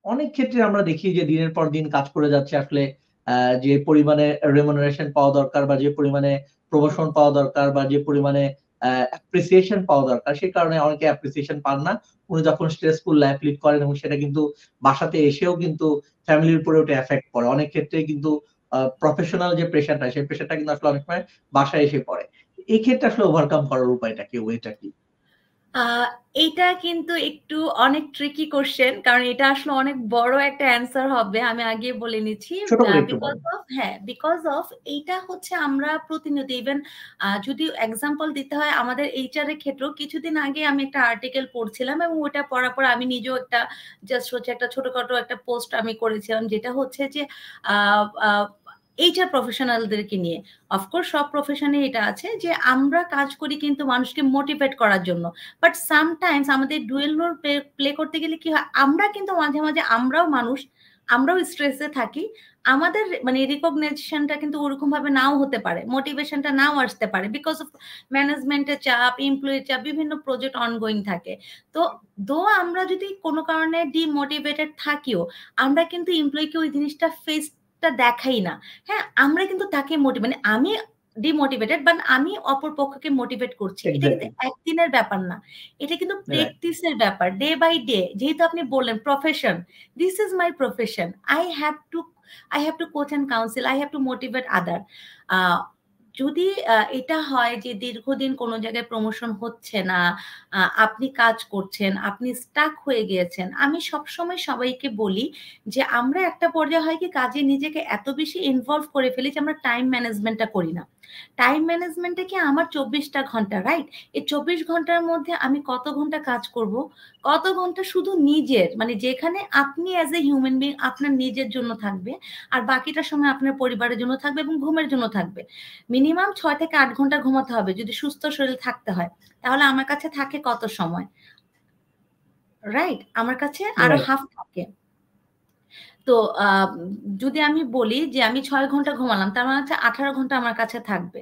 অনেক ক্ষেত্রে আমরা দেখি যে দিনের পর দিন কাজ করে যাচ্ছে আসলে যে পরিমাণে রেমুনারেশন পাওয়া দরকার বা যে পরিমাণে প্রমোশন পাওয়া দরকার বা যে পরিমাণে অ্যাপ্রিসিয়েশন পাওয়া দরকার সেই কারণে অনেকে অ্যাপ্রিসিয়েশন পান না। উনি যখন স্ট্রেসফুল লাইফ লিড করেন এবং সেটা কিন্তু বাসাতে এসেও কিন্তু ফ্যামিলির উপরে ওটা এফেক্ট পড়ে। অনেক ক্ষেত্রে কিন্তু প্রফেশনাল যে প্রেশারটা সেই প্রেশারটা কিন্তু আসলে অনেক সময় বাসায় এসে পড়ে। এই ক্ষেত্রে আসলে ওভারকাম করার উপায়টা কি, ওয়েটা কি? আহ এটা কিন্তু একটু অনেক ট্রিকি কোশ্চেন, কারণ এটা আসলে অনেক বড় একটা অ্যান্সার হবে, আমি আগে বলে নিচ্ছি। ছোট করে একটু বিকজ বলেন। অফ, হ্যাঁ, বিকজ অফ এইটা হচ্ছে আমরা প্রতিনিয়ত, ইভেন যদি এক্সাম্পল দিতে হয় আমাদের এইচআর এর ক্ষেত্রেও, কিছুদিন আগে আমি একটা আর্টিকেল পড়ছিলাম এবং ওটা পড়ার পর আমি নিজেও একটা জাস্ট হচ্ছে একটা ছোটখাটো একটা পোস্ট আমি করেছিলাম, যেটা হচ্ছে যে এইচআর প্রফেশনালদেরকে নিয়ে। অফকোর্স সব প্রফেশনে এটা আছে যে আমরা কাজ করি কিন্তু মানুষকে মোটিভেট করার জন্য, বাট সামটাইমস আমাদের ডুয়েল রোল প্লে করতে গেলে কি হয়, আমরা কিন্তু মাঝে মাঝে আমরাও মানুষ, আমরাও স্ট্রেসে থাকি। আমাদের মানে রিকগনাইজেশনটা কিন্তু ওরকম ভাবে নাও হতে পারে, মোটিভেশনটা নাও আসতে পারে, বিকজ অফ ম্যানেজমেন্টের চাপ, এমপ্লয়ির চাপ, বিভিন্ন প্রজেক্ট অনগোয়িং থাকে। তো আমরা যদি কোনো কারণে ডিমোটিভেটেড থাকিও, আমরা কিন্তু এমপ্লয়িকে ওই জিনিসটা ফেসটা দেখাই না। হ্যাঁ, আমরা কিন্তু তাকে মানে আমি ডিমোটিভেটেড, বাট আমি অপর পক্ষকে মোটিভেট করছি, এটা কিন্তু এক্স্যাক্টলি। একদিনের ব্যাপার না, এটা কিন্তু রাইট। প্র্যাকটিসের ব্যাপার, ডে বাই ডে। যেহেতু আপনি বললেন profession, this is my profession, I have to coach and counsel, I have to motivate other. যদি এটা হয় যে দীর্ঘদিন কোনো জায়গায় প্রমোশন হচ্ছে না, আপনি কাজ করছেন, আপনি স্টাক হয়ে গিয়েছেন, আমি সবসময় সবাইকে বলি যে আমরা একটা পর্যায়ে হয় কি কাজে নিজেকে এত বেশি ইনভলভ করে ফেলি যে আমরা টাইম ম্যানেজমেন্টটা করি না। টাইম ম্যানেজমেন্টে কি আমার 24টা ঘন্টা, রাইট? এই 24 ঘন্টার মধ্যে আমি কত ঘন্টা কাজ করব, কত ঘন্টা শুধু নিজের, মানে যেখানে আপনি অ্যাজ এ হিউম্যান বিং আপনার নিজের জন্য থাকবে, আর বাকিটা সময় আপনার পরিবারের জন্য থাকবে এবং ঘুমের জন্য থাকবে। মিনিমাম 6 থেকে 8 ঘন্টা ঘুমাতে হবে যদি সুস্থ শরীর থাকতে হয়। তাহলে আমার কাছে থাকে কত সময়, রাইট? আমার কাছে আরো রাইট। হাফ থাকে। তো যদি আমি বলি যে আমি 6 ঘন্টা ঘুমালাম, তার মানে হচ্ছে 18 ঘন্টা আমার কাছে থাকবে।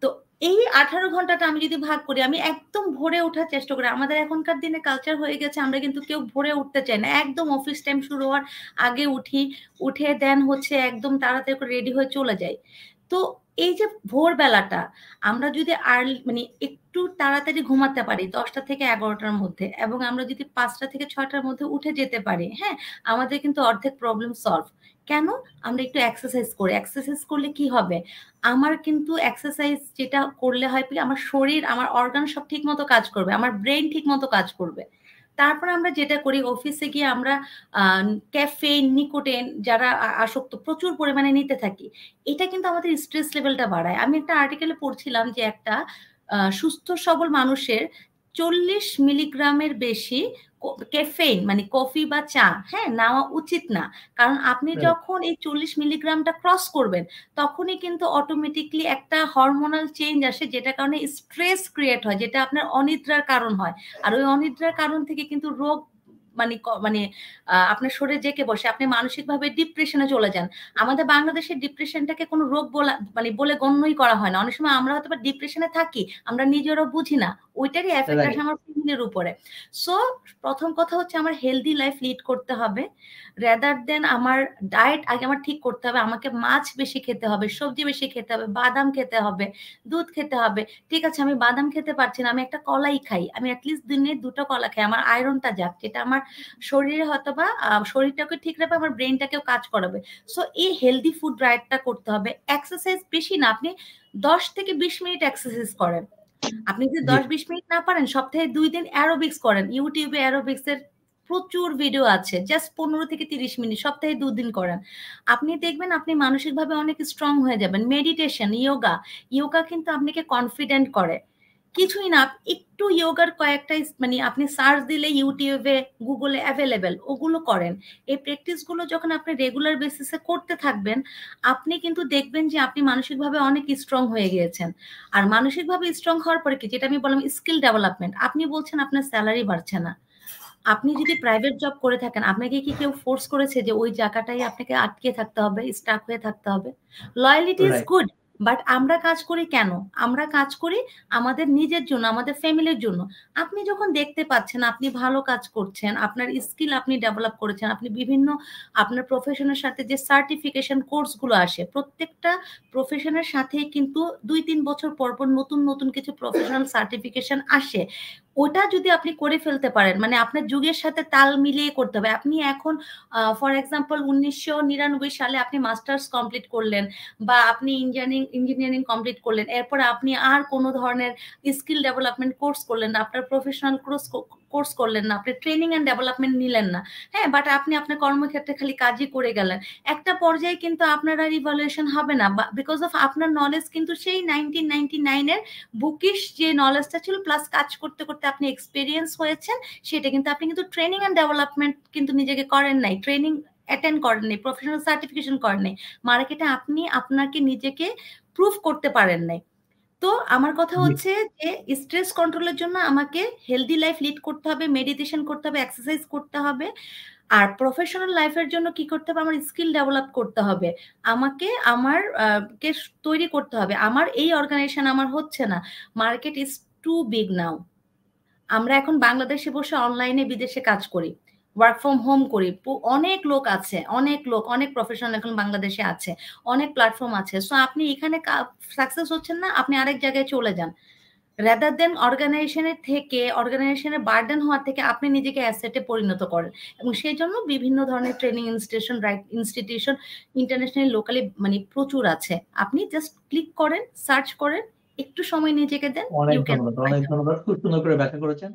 তো এই 18 ঘন্টাটা আমি যদি ভাগ করি, আমি একদম ভোরে ওঠার চেষ্টা করি। আমাদের এখনকার দিনে কালচার হয়ে গেছে, আমরা কিন্তু কেউ ভোরে উঠতে চাই না, একদম অফিস টাইম শুরু হওয়ার আগে উঠি, উঠে দেন হচ্ছে একদম তাড়াতাড়ি করে রেডি হয়ে চলে যাই। তো এই যে ভোরবেলাটা আমরা যদি আর্লি মানে একটু তাড়াতাড়ি ঘুমাতে পারি 10টা থেকে 11টার মধ্যে, এবং আমরা যদি 5টা থেকে 6টার মধ্যে উঠে যেতে পারি, হ্যাঁ, আমাদের কিন্তু অর্ধেক প্রবলেম সলভ। কেন? আমরা একটু এক্সারসাইজ করি। এক্সারসাইজ করলে কি হবে, আমার কিন্তু এক্সারসাইজ যেটা করলে হয় কি, আমার শরীর, আমার অর্গান সব ঠিক মতো কাজ করবে, আমার ব্রেন ঠিক মতো কাজ করবে। তারপর আমরা যেটা করি, অফিসে গিয়ে আমরা ক্যাফেইন, নিকোটিন যারা আসক্ত প্রচুর পরিমাণে নিতে থাকি, এটা কিন্তু আমাদের স্ট্রেস লেভেলটা বাড়ায়। আমি একটা আর্টিকেলে পড়ছিলাম যে একটা সুস্থ সবল মানুষের 40 মিলিগ্রামের বেশি ক্যাফেইন মানে কফি বা চা, হ্যাঁ, নেওয়া উচিত না। কারণ আপনি রাইট। যখন এই 40 মিলিগ্রামটা ক্রস করবেন, তখনই কিন্তু অটোমেটিকলি একটা হরমোনাল চেঞ্জ আসে, যেটা কারণে স্ট্রেস ক্রিয়েট হয়, যেটা আপনার অনিদ্রার কারণ হয়। আর ওই অনিদ্রার কারণ থেকে কিন্তু রোগ মানে মানে আপনার শরীরে জেঁকে বসে, আপনি মানসিকভাবে ডিপ্রেশনে চলে যান। আমাদের বাংলাদেশের ডিপ্রেশনটাকে কোনো রোগ বলা মানে বলে গণ্যই করা হয় না। অনেক সময় আমরা হয়তো বা ডিপ্রেশনে থাকি, আমরা নিজেরাও বুঝি না, ওইটারই এফেক্ট আসে রাইট। আমার ফ্যামিলির উপরে। সো প্রথম কথা হচ্ছে আমার হেলদি লাইফ লিড করতে হবে, রেদার দেন আমার ডায়েট আগে আমার ঠিক করতে হবে। আমাকে মাছ বেশি খেতে হবে, সবজি বেশি খেতে হবে, বাদাম খেতে হবে, দুধ খেতে হবে। ঠিক আছে, আমি বাদাম খেতে পারছি না, আমি একটা কলাই খাই, আমি অ্যাটলিস্ট দিনে 2টা কলা খাই, আমার আয়রনটা যাক, যেটা আমার শরীরে হয়তো বা শরীরটাকে ঠিক রাখবে, আমার ব্রেনটাকেও কাজ করাবে। সো এই হেলদি ফুড ডায়েটটা করতে হবে। এক্সারসাইজ বেশি না, আপনি 10 থেকে 20 মিনিট এক্সারসাইজ করেন। আপনি যদি জি। 10-20 মিনিট না পারেন, সপ্তাহে 2 দিন অ্যারোবিক্স করেন। ইউটিউবে অ্যারোবিক্স এর প্রচুর ভিডিও আছে, জাস্ট 15 থেকে 30 মিনিট সপ্তাহে 2 দিন করেন। আপনি দেখবেন আপনি মানসিকভাবে অনেক স্ট্রং হয়ে যাবেন। মেডিটেশন, ইয়োগা, ইয়োগা কিন্তু আপনাকে কনফিডেন্ট করে। কিছুই না, একটু ইয়োগার কয়েকটা মানে আপনি সার্চ দিলে ইউটিউবে, গুগলে অ্যাভেলেবেল, ওগুলো করেন। এই প্র্যাকটিস গুলো যখন আপনি রেগুলার বেসিসে করতে থাকবেন, আপনি কিন্তু দেখবেন যে আপনি মানসিকভাবে অনেক স্ট্রং হয়ে গিয়েছেন। আর মানসিকভাবে স্ট্রং হওয়ার পরে কি, যেটা আমি বললাম স্কিল ডেভেলপমেন্ট, আপনি বলছেন আপনার স্যালারি বাড়ছে না, আপনি যদি প্রাইভেট জব করে থাকেন, আপনাকে কি কেউ ফোর্স করেছে যে ওই জায়গাটাই আপনাকে আটকে থাকতে হবে, স্টাক হয়ে থাকতে হবে? Loyalty is right. Good, but আমরা কাজ করি কেন? আমরা কাজ করি আমাদের নিজের জন্য, আমাদের ফ্যামিলির জন্য। আপনি যখন দেখতে পাচ্ছেন আপনি ভালো কাজ করছেন, আপনার স্কিল আপনি ডেভেলপ করেছেন, আপনি বিভিন্ন আপনার প্রফেশনের সাথে যে সার্টিফিকেশন কোর্সগুলো আসে, প্রত্যেকটা প্রফেশনের সাথেই কিন্তু ২-৩ বছর পর, পর নতুন, নতুন কিছু প্রফেশনাল সার্টিফিকেশন আসে। ওটা যদি আপনি করে ফেলতে পারেন, মানে আপনার যুগের সাথে তাল মিলিয়ে করতে হবে। আপনি এখন ফর এক্সাম্পল ১৯৯৯ সালে আপনি মাস্টার্স কমপ্লিট করলেন বা আপনি ইঞ্জিনিয়ারিং কমপ্লিট করলেন। এরপরে আপনি আর কোনো ধরনের স্কিল ডেভেলপমেন্ট কোর্স করলেন না, আপনার প্রফেশনাল কোর্স করলেন না, আপনি ট্রেনিং অ্যান্ড ডেভেলপমেন্ট নিলেন না। হ্যাঁ, বাট আপনি আপনার কর্মক্ষেত্রে খালি কাজই করে গেলেন। একটা পর্যায়ে কিন্তু আপনার আর ইভালুয়েশন হবে না, বিকজ অফ আপনার নলেজ কিন্তু সেই 1999 এর বুকিশ যে নলেজটা ছিল প্লাস কাজ করতে করতে আপনি এক্সপেরিয়েন্স হয়েছেন, সেটা কিন্তু আপনি কিন্তু ট্রেনিং অ্যান্ড ডেভেলপমেন্ট কিন্তু নিজেকে করেন নাই, ট্রেনিং অ্যাটেন্ড করেন নাই, প্রফেশনাল সার্টিফিকেশন করেন নাই, মার্কেটে আপনি আপনাকে নিজেকে প্রুভ করতে পারেন নাই। তো আমার কথা হচ্ছে যে স্ট্রেস কন্ট্রোলের জন্য আমাকে হেলদি লাইফ লিড করতে হবে, মেডিটেশন করতে হবে, এক্সারসাইজ করতে হবে। আর প্রফেশনাল লাইফের জন্য কি করতে হবে? আমার স্কিল ডেভেলপ করতে হবে। আমাকে আমার কে তৈরি করতে হবে। আমার এই অর্গানাইজেশন আমার হচ্ছে না। মার্কেট ইজ টু বিগ নাও। আমরা এখন বাংলাদেশে বসে অনলাইনে বিদেশে কাজ করি। ওয়ার্ক ফ্রম হোম করি। অনেক লোক আছে, অনেক লোক, অনেক প্রফেশনাল এখন বাংলাদেশে আছে। অনেক প্ল্যাটফর্ম আছে। সো আপনি এখানে সাকসেস হচ্ছেন না, আপনি আরেক জায়গায় চলে যান। রাদার দেন অর্গানাইজেশনের বার্ডেন হওয়ার থেকে আপনি নিজেকে অ্যাসেটে পরিণত করেন। এবং সেই জন্য বিভিন্ন ধরনের ট্রেনিং ইনস্টিটিউশন ইন্টারন্যাশনাল লোকালি মানে প্রচুর আছে। আপনি জাস্ট ক্লিক করেন, সার্চ করেন, একটু সময় নিজেকে দেন, অনেক ইউ ক্যান ধন্যবাদ, অনেক ধন্যবাদ। খুব সুন্দর করে ব্যাখ্যা করেছেন।